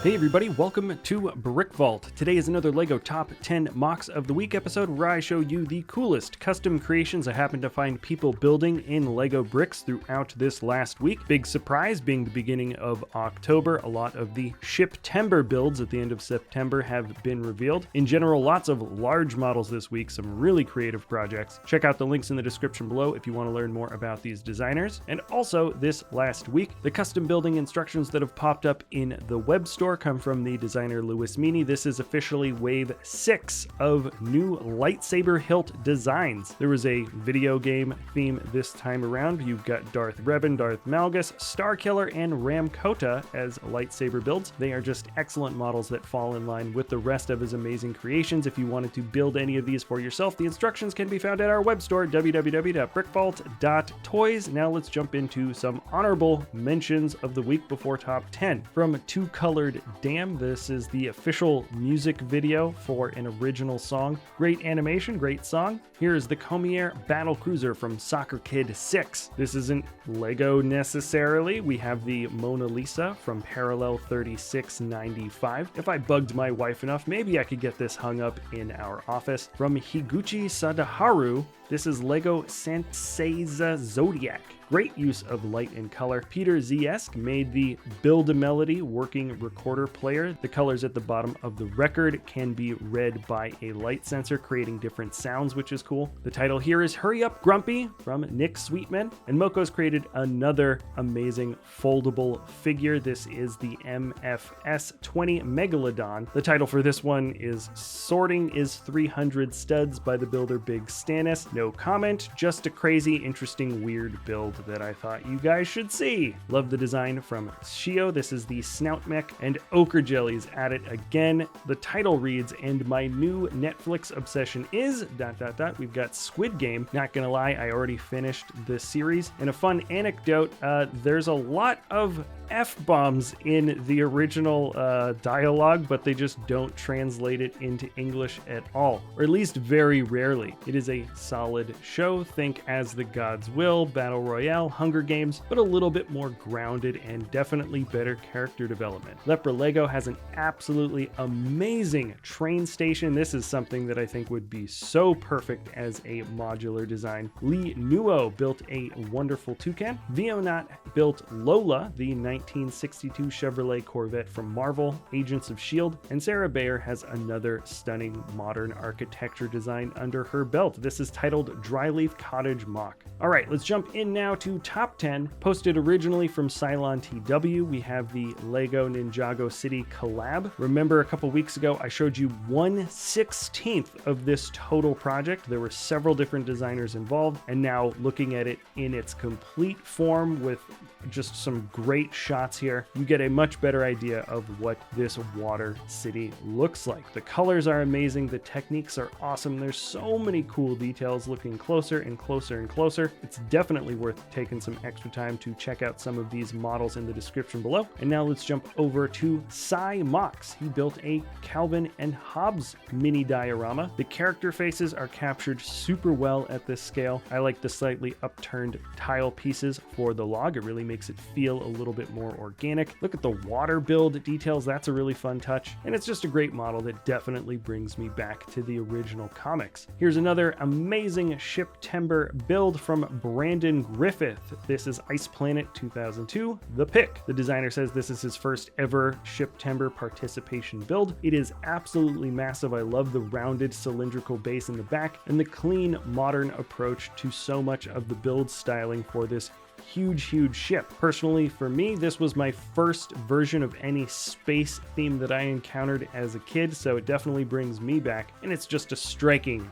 Hey everybody, welcome to Brick Vault. Today is another LEGO Top 10 Mocks of the Week episode where I show you the coolest custom creations I happen to find people building in LEGO bricks throughout this last week. Big surprise being the beginning of October, a lot of the Shiptember builds at the end of September have been revealed. In general, lots of large models this week, some really creative projects. Check out the links in the description below if you want to learn more about these designers. And also this last week, the custom building instructions that have popped up in the web store come from the designer Louis Meany. This is officially wave 6 of new lightsaber hilt designs. There was a video game theme this time around. You've got Darth Revan, Darth Malgus, Starkiller, and Ramkota as lightsaber builds. They are just excellent models that fall in line with the rest of his amazing creations. If you wanted to build any of these for yourself, the instructions can be found at our web store, www.brickvault.toys. Now let's jump into some honorable mentions of the week before top 10. From Two Colored Dam, this is the official music video for an original song. Great animation, great song. Here is the Comier Battle Cruiser from Soccer Kid 6. This isn't LEGO necessarily. We have the Mona Lisa from Parallel 3695. If I bugged my wife enough, maybe I could get this hung up in our office. From Higuchi Sadaharu, this is LEGO Senseiza Zodiac. Great use of light and color. Peter Ziesk made the Build-A-Melody working recorder player. The colors at the bottom of the record can be read by a light sensor, creating different sounds, which is cool. The title here is Hurry Up Grumpy from Nick Sweetman. And Moco's created another amazing foldable figure. This is the MFS 20 Megalodon. The title for this one is Sorting is 300 Studs by the builder Big Stannis. No comment, just a crazy, interesting, weird build that I thought you guys should see. Love the design from Shio. This is the Snout Mech, and Ochre Jelly's at it again. The title reads, and my new Netflix obsession is ... We've got Squid Game. Not gonna lie, I already finished this series. And a fun anecdote, there's a lot of F-bombs in the original dialogue, but they just don't translate it into English at all, or at least very rarely. It is a solid show. Think As the Gods Will, Battle Royale, Hunger Games, but a little bit more grounded and definitely better character development. Lepra Lego has an absolutely amazing train station. This is something that I think would be so perfect as a modular design. Lee Nuo built a wonderful toucan. Vionat built Lola, the 1962 Chevrolet Corvette from Marvel, Agents of S.H.I.E.L.D., and Sarah Bayer has another stunning modern architecture design under her belt. This is titled Dryleaf Cottage Mock. All right, let's jump in now to top 10. Posted originally from Sylon-tw, we have the LEGO Ninjago City collab. Remember a couple weeks ago, I showed you 1/16 of this total project. There were several different designers involved, and now looking at it in its complete form with just some great shots here, you get a much better idea of what this water city looks like. The colors are amazing, the techniques are awesome, there's so many cool details. Looking closer and closer and closer, it's definitely worth taking some extra time to check out some of these models in the description below. And now let's jump over to Cy Mox. He built a Calvin and Hobbes mini diorama. The character faces are captured super well at this scale. I like the slightly upturned tile pieces for the log. It really makes it feel a little bit more organic. Look at the water build details. That's a really fun touch. And it's just a great model that definitely brings me back to the original comics. Here's another amazing Shiptember build from Brandon Griffith. This is IcePlanet 2002, ThePick. The designer says this is his first ever Shiptember participation build. It is absolutely massive. I love the rounded cylindrical base in the back and the clean modern approach to so much of the build styling for this huge ship. Personally, for me, this was my first version of any space theme that I encountered as a kid, so it definitely brings me back, and it's just a striking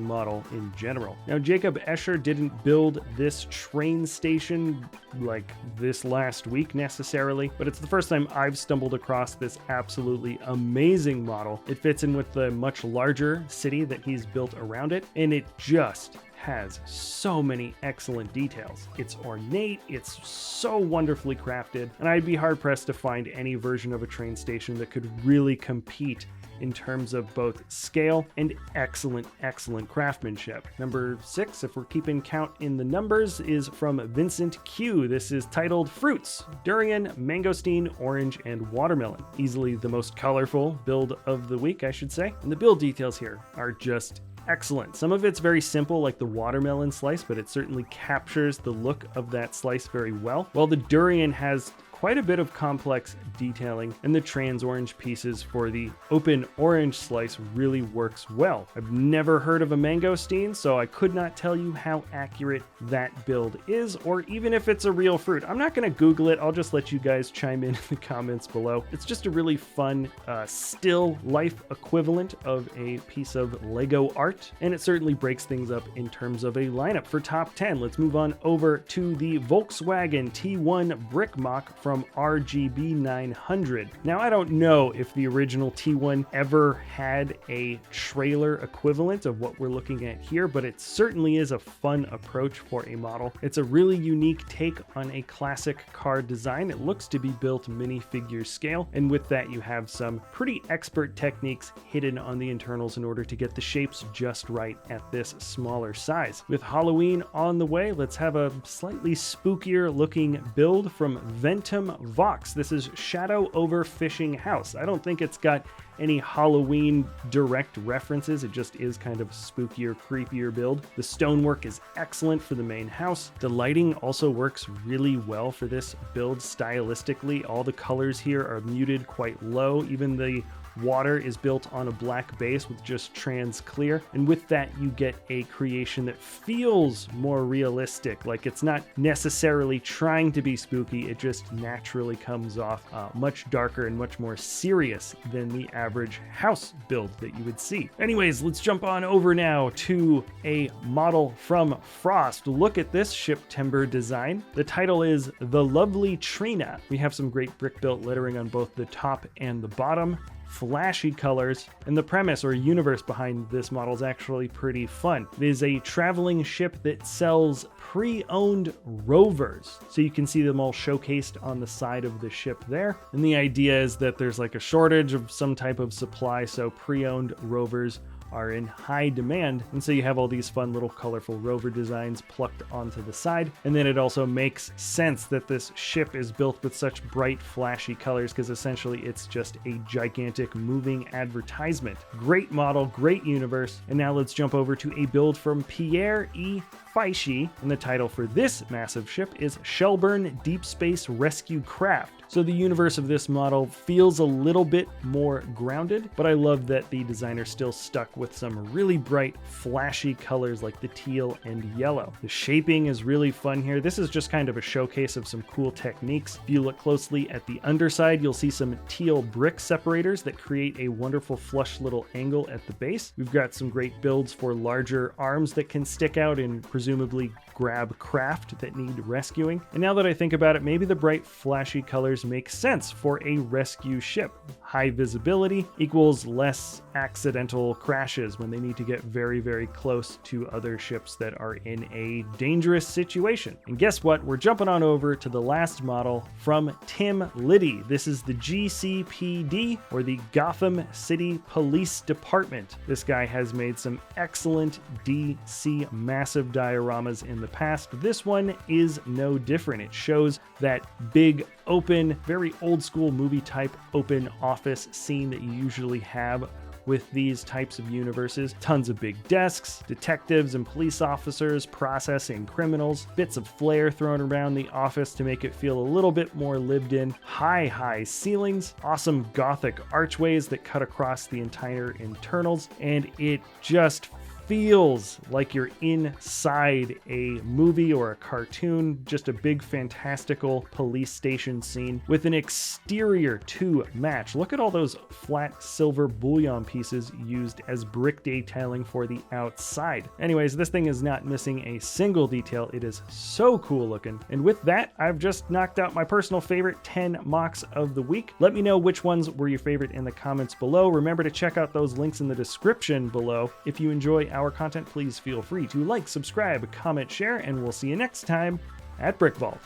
model in general. Now, Jakob Escher didn't build this train station like this last week necessarily, but it's the first time I've stumbled across this absolutely amazing model. It fits in with the much larger city that he's built around it, and it just has so many excellent details. It's ornate, it's so wonderfully crafted, and I'd be hard-pressed to find any version of a train station that could really compete in terms of both scale and excellent craftsmanship. Number 6, if we're keeping count in the numbers, is from Vincent Q. This is titled Fruits, Durian, Mangosteen, Orange, and Watermelon. Easily the most colorful build of the week, I should say. And the build details here are just excellent. Some of it's very simple, like the watermelon slice, but it certainly captures the look of that slice very well. While the durian has quite a bit of complex detailing, and the trans orange pieces for the open orange slice really works well. I've never heard of a mangosteen, so I could not tell you how accurate that build is, or even if it's a real fruit. I'm not going to Google it. I'll just let you guys chime in the comments below. It's just a really fun, still life equivalent of a piece of Lego art, and it certainly breaks things up in terms of a lineup for top 10. Let's move on over to the Volkswagen T1 brick mock from RGB 900. Now, I don't know if the original T1 ever had a trailer equivalent of what we're looking at here, but it certainly is a fun approach for a model. It's a really unique take on a classic car design. It looks to be built minifigure scale, and with that you have some pretty expert techniques hidden on the internals in order to get the shapes just right at this smaller size. With Halloween on the way, let's have a slightly spookier looking build from Ventum Vox. This is Shadow Over Fishing House. I don't think it's got any Halloween direct references. It just is kind of spookier, creepier build. The stonework is excellent for the main house. The lighting also works really well for this build stylistically. All the colors here are muted quite low. Even the water is built on a black base with just trans clear, and with that you get a creation that feels more realistic. Like it's not necessarily trying to be spooky, it just naturally comes off much darker and much more serious than the average house build that you would see. Anyways, let's jump on over now to a model from Frost. Look at this Shiptember design. The title is The Lovely Trina. We have some great brick built lettering on both the top and the bottom. Flashy colors, and the premise or universe behind this model is actually pretty fun. It is a traveling ship that sells pre-owned rovers. So you can see them all showcased on the side of the ship there. And the idea is that there's like a shortage of some type of supply, so pre-owned rovers are in high demand, and so you have all these fun little colorful rover designs plucked onto the side. And then it also makes sense that this ship is built with such bright flashy colors, because essentially it's just a gigantic moving advertisement. Great model, great universe. And now let's jump over to a build from Pierre E. Fieschi, and the title for this massive ship is Shelburne Deep Space Rescue Craft. So the universe of this model feels a little bit more grounded, but I love that the designer still stuck with some really bright, flashy colors like the teal and yellow. The shaping is really fun here. This is just kind of a showcase of some cool techniques. If you look closely at the underside, you'll see some teal brick separators that create a wonderful flush little angle at the base. We've got some great builds for larger arms that can stick out and presumably grab craft that need rescuing. And now that I think about it, maybe the bright flashy colors make sense for a rescue ship. High visibility equals less accidental crashes when they need to get very, very close to other ships that are in a dangerous situation. And guess what? We're jumping on over to the last model from Tim Lydy. This is the GCPD, or the Gotham City Police Department. This guy has made some excellent DC massive dioramas in the past. This one is no different. It shows that big, open, very old school movie type open office scene that you usually have with these types of universes. Tons of big desks, detectives and police officers processing criminals, bits of flair thrown around the office to make it feel a little bit more lived in, high ceilings, awesome gothic archways that cut across the entire internals, and it just feels like you're inside a movie or a cartoon, just a big fantastical police station scene with an exterior to match. Look at all those flat silver bullion pieces used as brick detailing for the outside. Anyways, this thing is not missing a single detail. It is so cool looking. And with that, I've just knocked out my personal favorite 10 mocks of the week. Let me know which ones were your favorite in the comments below. Remember to check out those links in the description below if you enjoy our content, please feel free to like, subscribe, comment, share, and we'll see you next time at Brick Vault.